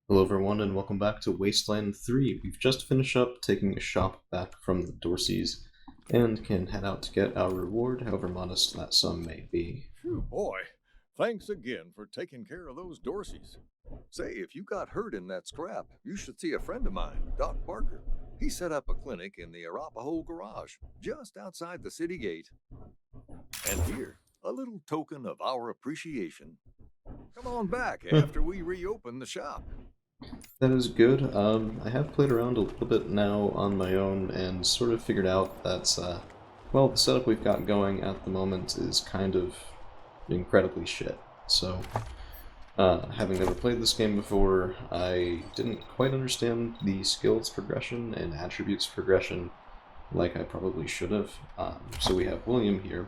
Hello everyone and welcome back to Wasteland 3. We've just finished up taking a shop back from the Dorseys and can head out to get our reward, however modest that sum may be. Phew, boy. Thanks again for taking care of those Dorseys. Say, if you got hurt in that scrap, you should see a friend of mine, Doc Parker. He set up a clinic in the Arapahoe garage, just outside the city gate. And here, a little token of our appreciation. Come on back after we reopen the shop. That is good. I have played around a little bit now on my own and sort of figured out that, well, the setup we've got going at the moment is kind of incredibly shit. So, having never played this game before, I didn't quite understand the skills progression and attributes progression like I probably should have. So we have William here,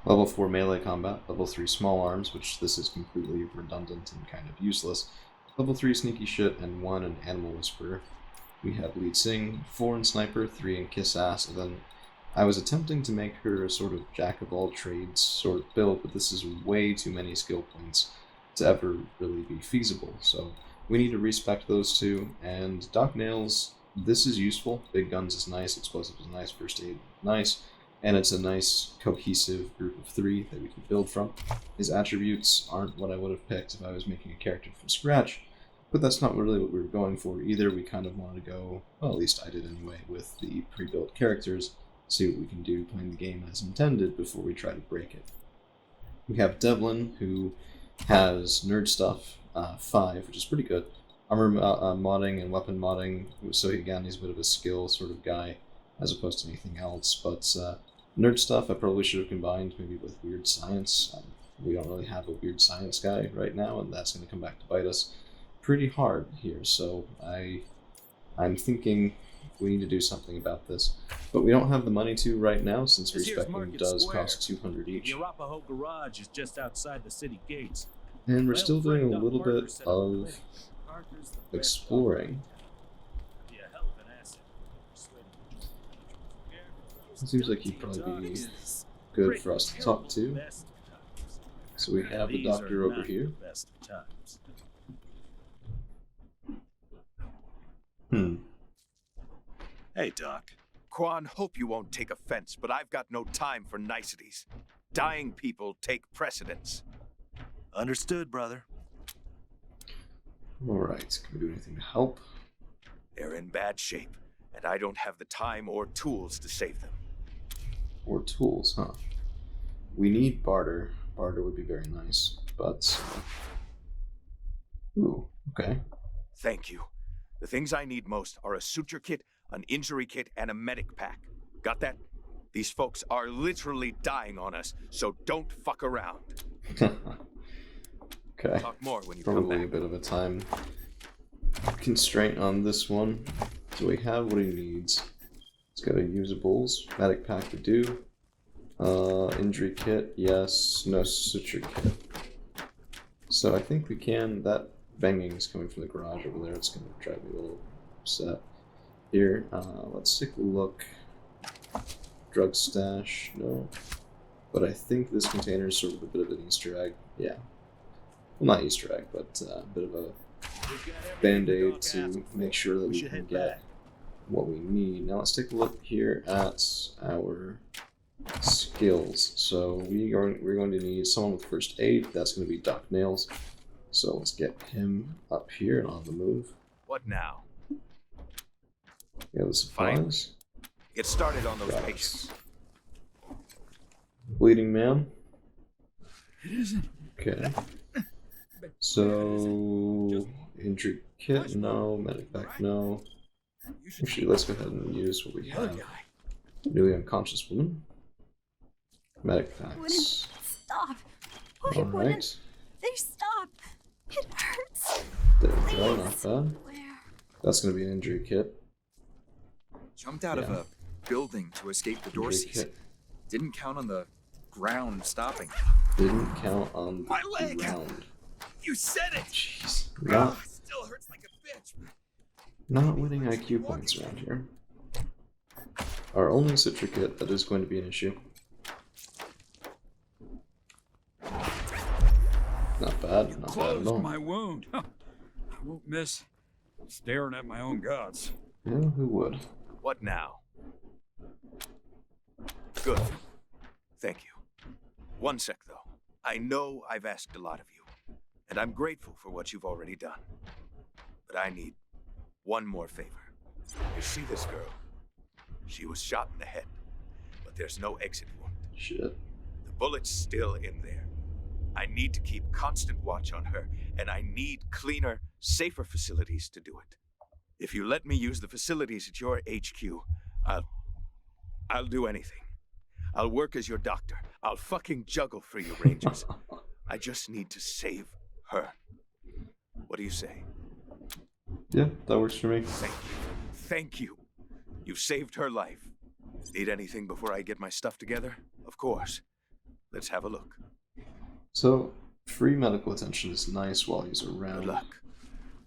level 4 melee combat, level 3 small arms, which this is completely redundant and kind of useless, level 3 sneaky shit, and 1 in animal whisperer. We have lead sing, 4 in sniper, 3 in kiss ass, and then I was attempting to make her a sort of jack of all trades sort of build, but this is way too many skill points to ever really be feasible. So we need to respec those two, and Doc Nails, this is useful. Big guns is nice, explosives is nice, first aid nice, and it's a nice cohesive group of 3 that we can build from. His attributes aren't what I would have picked if I was making a character from scratch, but that's not really what we were going for either. We kind of wanted to go, well, at least I did anyway, with the pre-built characters, see what we can do playing the game as intended before we try to break it. We have Devlin, who has nerd stuff, 5, which is pretty good. Armor modding and weapon modding, so again, he's a bit of a skill sort of guy, as opposed to anything else, but nerd stuff I probably should have combined maybe with weird science. We don't really have a weird science guy right now, and that's going to come back to bite us pretty hard here, so I'm thinking we need to do something about this. But we don't have the money to right now, since respecting does cost 200 each. The Arapahoe garage is just outside the city gates. And we're still doing a little bit of exploring. It seems like he'd probably be good for us to talk to. So we have the doctor over here. Hey, Doc. Quan, hope you won't take offense, but I've got no time for niceties. Dying people take precedence. Understood, brother. Alright, can we do anything to help? They're in bad shape, and I don't have the time or tools to save them. Or tools, huh? We need barter. Barter would be very nice, but... Ooh, okay. Thank you. The things I need most are a suture kit, an injury kit, and a medic pack. Got that? These folks are literally dying on us, so don't fuck around. Okay. Talk more when you Probably come a back. bit of a time constraint on this one. Do we have what he needs? It's got a usables. Medic pack to do. Injury kit, yes. No suture kit. So I think we can. That banging is coming from the garage over there. It's going to drive me a little upset. Here, let's take a look. Drug stash, no. But I think this container is sort of a bit of an Easter egg. Yeah. Well, not Easter egg, but a bit of a band-aid to make sure that we can get what we need. Now let's take a look here at our skills. So we're going to need someone with first aid. That's going to be Doc Nails. So let's get him up here and on the move. What now? Yeah, the supplies. Get started on those Drugs. patients. Bleeding man. It isn't. Okay. So injury kit, no. Medic pack, no. Actually, let's go ahead and use what we have. Newly unconscious woman. Medic packs. Stop. Why All wouldn't right. they stop? It hurts. There we go. Not Please. bad. Where? That's going to be an injury kit. Jumped out of Yeah. a building to escape the Injury Dorseys. kit. Didn't count on the ground stopping. Didn't count on My the leg! ground. You said it! Jeez. Ah, still hurts like a bitch. Not winning IQ points around here. Our only suture kit, that is going to be an issue. Not bad, not bad at all. My wound. won't miss staring at my own gods. Yeah, who would? What now? Good. Thank you. One sec, though. I know I've asked a lot of you, and I'm grateful for what you've already done. But I need one more favor. You see this girl? She was shot in the head, but there's no exit wound. Shit. The bullet's still in there. I need to keep constant watch on her, and I need cleaner, safer facilities to do it. If you let me use the facilities at your HQ, I'll do anything. I'll work as your doctor. I'll fucking juggle for you, Rangers. I just need to save her. What do you say? Yeah, that works for me. Thank you. Thank you. You've saved her life. Need anything before I get my stuff together? Of course. Let's have a look. So, free medical attention is nice while he's around. Good luck.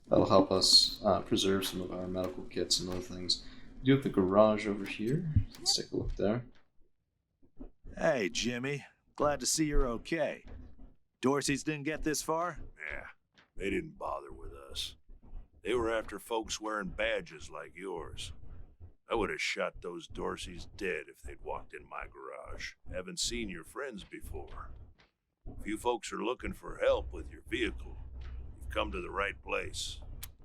That'll help us preserve some of our medical kits and other things. We do have the garage over here. Let's take a look there. Hey, Jimmy. Glad to see you're okay. Dorsey's didn't get this far? Yeah, they didn't bother with us. They were after folks wearing badges like yours. I would have shot those Dorseys dead if they'd walked in my garage. Haven't seen your friends before. If you folks are looking for help with your vehicle, you've come to the right place.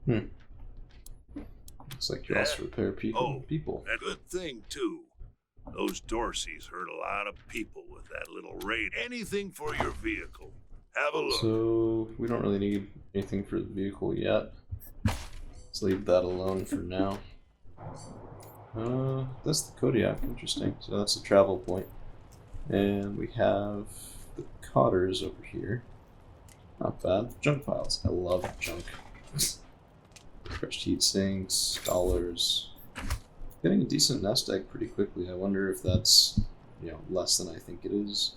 Looks like you also repair people. A good thing, too. Those Dorseys hurt a lot of people with that little raid. Anything for your vehicle. Have a look. So, we don't really need anything for the vehicle yet. Let's leave that alone for now. That's the Kodiak. Interesting. So that's the travel point. And we have the Cotters over here. Not bad. Junk piles. I love junk. Crushed heat sinks, dollars. Getting a decent nest egg pretty quickly. I wonder if that's, less than I think it is.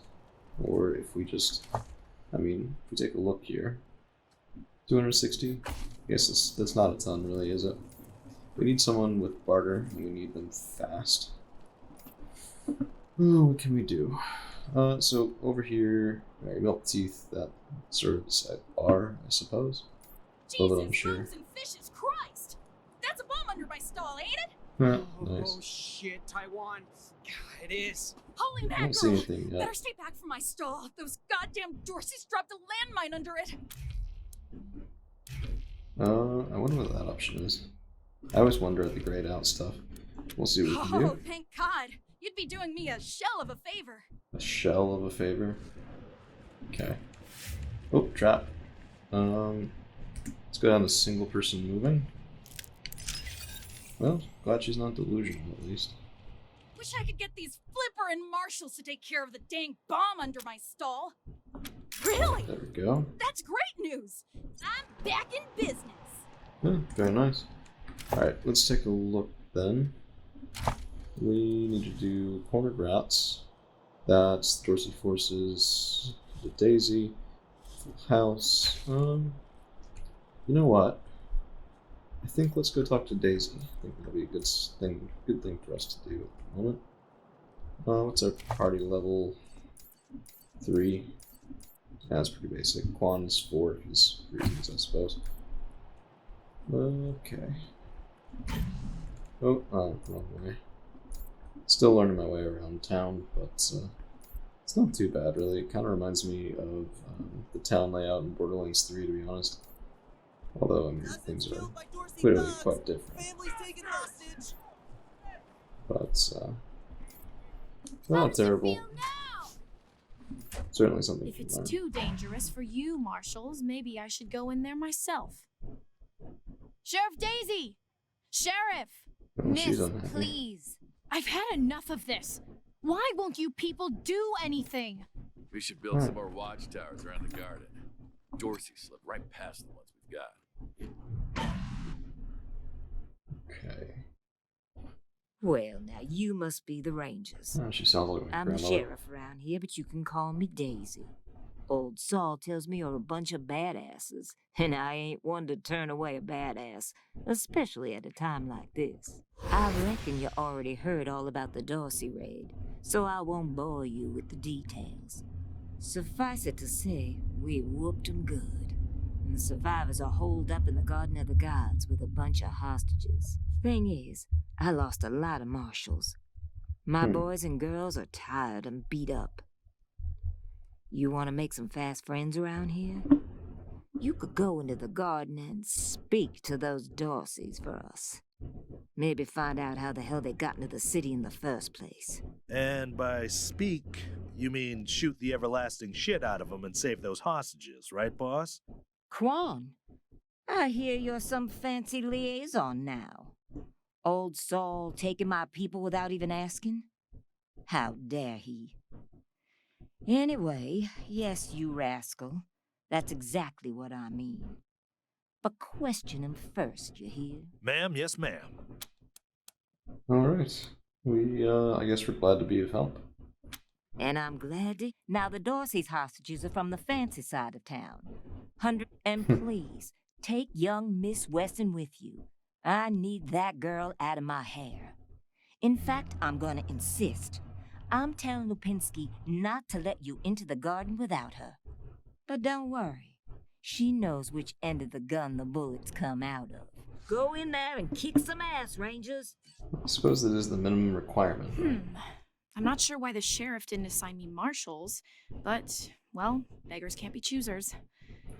Or if we just, if we take a look here. 260? I guess that's not a ton really, is it? We need someone with barter, and we need them fast. Oh, what can we do? So over here, milk teeth, that sort of beside bar, I suppose. A little bit unsure. Frozen fishes, Christ! That's a bomb under my stall, ain't it? Nice. Oh shit, Taiwan. God, it is. Holy I don't see mackerel! anything yet. Better stay back from my stall. Those goddamn Dorseys dropped a landmine under it. I wonder what that option is. I always wonder at the grayed out stuff. We'll see what we can Oh, do. thank God. You'd be doing me a shell of a favor. A shell of a favor. Okay. Oh, trap. Let's go down to single person moving. Well, glad she's not delusional at least. Wish I could get these Flipper and Marshals to take care of the dang bomb under my stall. Really? There we go. That's great news. I'm back in business. Yeah, very nice. Alright, let's take a look then. We need to do cornered rats. That's Dorsey Forces, the Daisy, Full House. You know what? I think let's go talk to Daisy. I think that'll be a good thing for us to do at the moment. What's our party level? 3. Yeah, that's pretty basic. Quan is 4 for his reasons, I suppose. Okay. Oh, wrong way. Still learning my way around town, but it's not too bad, really. It kind of reminds me of the town layout in Borderlands 3, to be honest. Although, things are clearly quite different. But, not terrible. Certainly something If to it's learn. too dangerous for you, Marshals, maybe I should go in there myself. Sheriff Daisy! Sheriff! Oh, she's Miss, unhappy. please. I've had enough of this. Why won't you people do anything? We should build some more watchtowers around the garden. Dorsey slipped right past the ones we've got. Okay. Well, now you must be the Rangers. Oh, she sounds like my I'm the grandmother. sheriff around here, but you can call me Daisy. Old Saul tells me you're a bunch of badasses, and I ain't one to turn away a badass, especially at a time like this. I reckon you already heard all about the Dorsey raid, so I won't bore you with the details. Suffice it to say, we whooped 'em good. and the survivors are holed up in the Garden of the Gods with a bunch of hostages. Thing is, I lost a lot of marshals. My boys and girls are tired and beat up. You want to make some fast friends around here? You could go into the garden and speak to those Dorseys for us. Maybe find out how the hell they got into the city in the first place. And by speak, you mean shoot the everlasting shit out of them and save those hostages, right, boss? Quan, I hear you're some fancy liaison now. Old Saul taking my people without even asking? How dare he? Anyway, yes, you rascal. That's exactly what I mean. But question him first, you hear? Ma'am, yes, ma'am. Alright. I guess we're glad to be of help. And I'm glad to... Now the Dorsey's hostages are from the fancy side of town. And please, take young Miss Weston with you. I need that girl out of my hair. In fact, I'm gonna insist. I'm telling Lupinski not to let you into the garden without her. But don't worry. She knows which end of the gun the bullets come out of. Go in there and kick some ass, Rangers. I suppose that is the minimum requirement, right? I'm not sure why the sheriff didn't assign me marshals, but, well, beggars can't be choosers.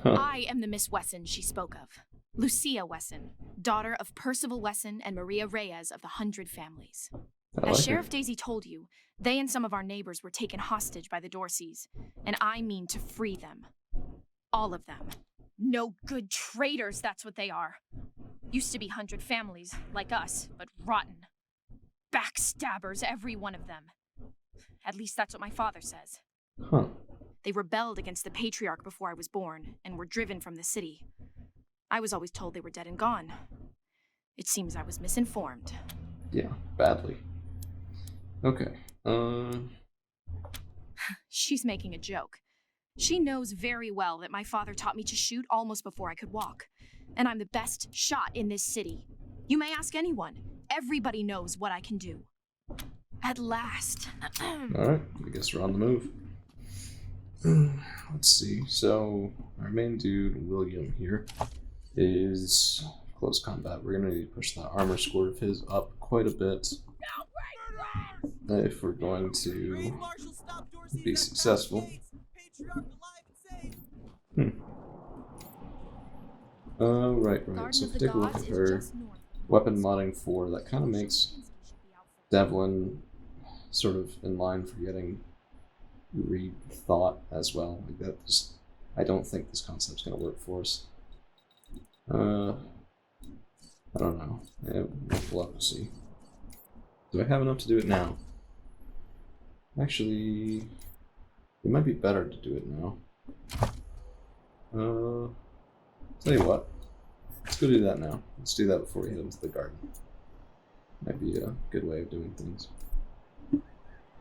I am the Miss Wesson she spoke of. Lucia Wesson, daughter of Percival Wesson and Maria Reyes of the 100 Families. As Sheriff Daisy told you, they and some of our neighbors were taken hostage by the Dorseys, and I mean to free them. All of them. No good traitors, that's what they are. Used to be 100 Families, like us, but rotten. Backstabbers, every one of them. At least that's what my father says. Huh. They rebelled against the Patriarch before I was born, and were driven from the city. I was always told they were dead and gone. It seems I was misinformed. Yeah, badly. Okay, She's making a joke. She knows very well that my father taught me to shoot almost before I could walk. And I'm the best shot in this city. You may ask anyone. Everybody knows what I can do. At last. Alright, I guess we're on the move. Let's see, so our main dude, William here, is close combat. We're gonna need to push that armor score of his up quite a bit if we're going to be successful. Right. So if we take a look at her weapon modding 4, that kind of makes Devlin sort of in line for getting rethought as well. Like that just, I don't think this concept's gonna work for us. I don't know. Yeah, we'll have to see. Do I have enough to do it now? Actually, it might be better to do it now. Tell you what, let's go do that now. Let's do that before we head into the garden. Might be a good way of doing things.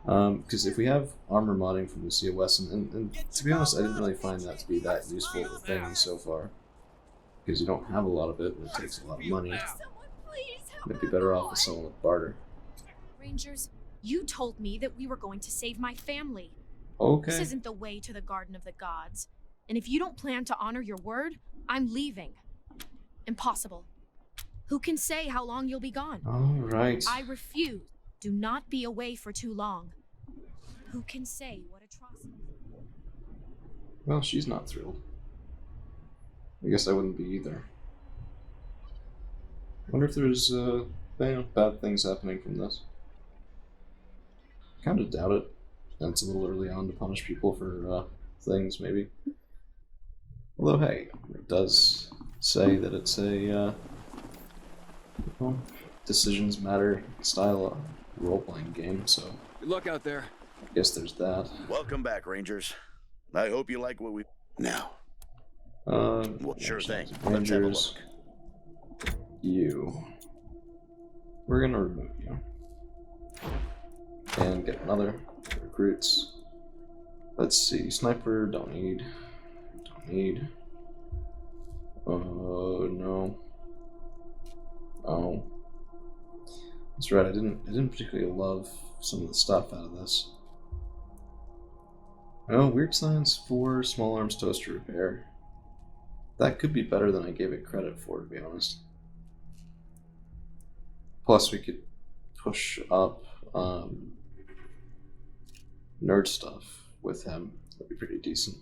Because if we have armor modding from Lucia Wesson, and to be honest, I didn't really find that to be that useful of a thing so far. Because you don't have a lot of it, and it takes a lot of money. Might be better off with someone with barter. Rangers, you told me that we were going to save my family. Okay. This isn't the way to the Garden of the Gods. And if you don't plan to honor your word, I'm leaving. Impossible. Who can say how long you'll be gone? Alright. I refuse. Do not be away for too long. Who can say what atrocity? Well, she's not thrilled. I guess I wouldn't be either. Wonder if there's bad things happening from this. Kind of doubt it. It's a little early on to punish people for things, maybe. Although, hey, it does say that it's a decisions matter style role-playing game, so Good luck out there. I guess there's that. Welcome back, Rangers. I hope you like what we... Now. Well, sure thing. Let's have a look. You. We're gonna remove you. And get another. Recruits. Let's see. Sniper, don't need. Don't need. No. Oh. That's right, I didn't particularly love some of the stuff out of this. Oh, weird science for small arms toaster repair. that could be better than I gave it credit for, to be honest. Plus, we could push up nerd stuff with him. That'd be pretty decent.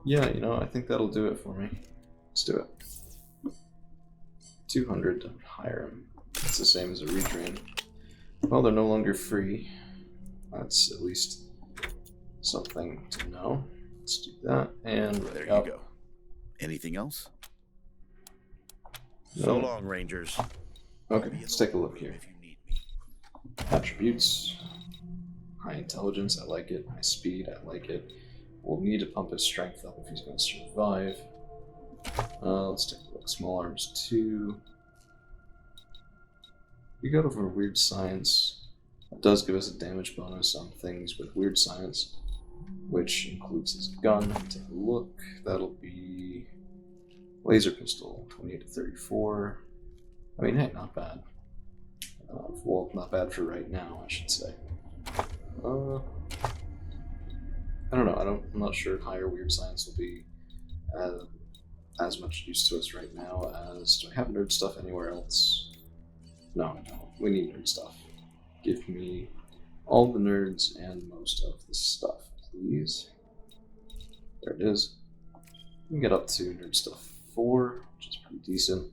Yeah, you know, I think that'll do it for me. Let's do it. 200 to hire him. It's the same as a retrain. Well, they're no longer free. That's at least something to know. Let's do that, and there you go. Anything else? No. So long, Rangers. Okay, let's take a look here. Attributes. High intelligence, I like it. High speed, I like it. We'll need to pump his strength up if he's going to survive. Let's take a look. Small arms 2. We got over weird science. It does give us a damage bonus on things with weird science, which includes his gun. Take a look. That'll be laser pistol, 28 to 34. I mean, hey, not bad. Well, not bad for right now, I should say. I don't know. I'm not sure if higher weird science will be as much use to us right now as. Do I have nerd stuff anywhere else? No, I don't. We need nerd stuff. Give me all the nerds and most of the stuff, please. There it is. We can get up to nerd stuff 4, which is pretty decent.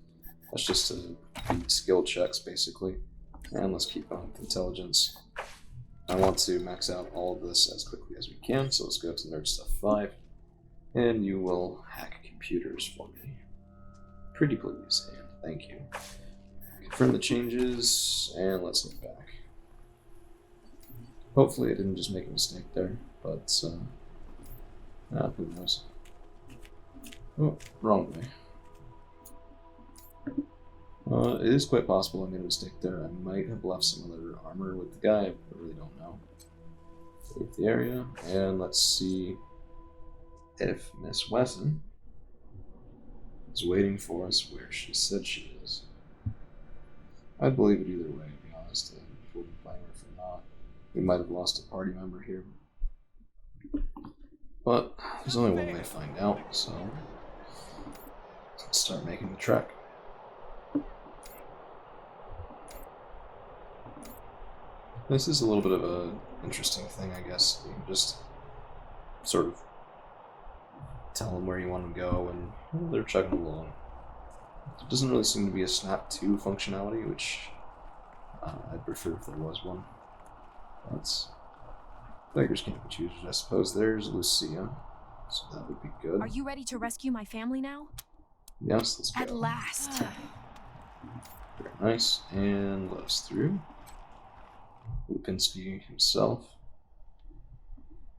That's just to beat skill checks, basically. And let's keep on with intelligence. I want to max out all of this as quickly as we can, so let's go to nerd stuff 5. And you will hack computers for me. Pretty please, and thank you. Confirm the changes, and let's look back. Hopefully I didn't just make a mistake there, but who knows. Oh, wrong way. It is quite possible I made a mistake there. I might have left some other armor with the guy, I really don't know. Leave the area, and let's see if Miss Wesson is waiting for us where she said she is. I'd believe it either way, to be honest. If we'll be playing her or not. We might have lost a party member here. But there's only one way to find out, so let's start making the trek. This is a little bit of an interesting thing, I guess. You can just sort of tell them where you want to go, and they're chugging along. There doesn't really seem to be a Snap 2 functionality, which I'd prefer if there was one. That's beggars can't be choosers, I suppose. There's Lucia, so that would be good. Are you ready to rescue my family now? Yes, let's go. At last. Very nice, and let us through. Lupinski himself.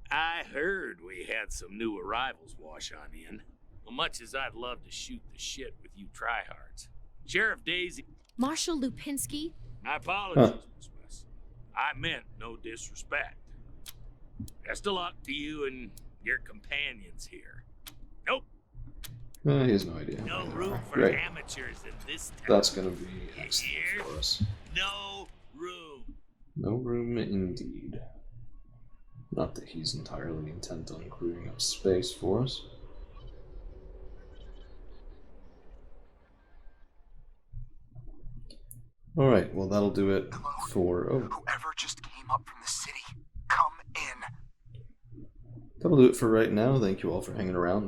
I heard we had some new arrivals wash on in. Well, much as I'd love to shoot the shit with you tryhards. Sheriff Daisy... Marshal Lupinski? My apologies, Miss West. I meant no disrespect. Best of luck to you and your companions here. Nope. He has no idea. No room for Great. amateurs in this town. That's gonna be excellent for us. No room. No room indeed. Not that he's entirely intent on clearing up space for us. Alright, well that'll do it for... Oh. Whoever just came up from the city, come in. That'll do it for right now. Thank you all for hanging around.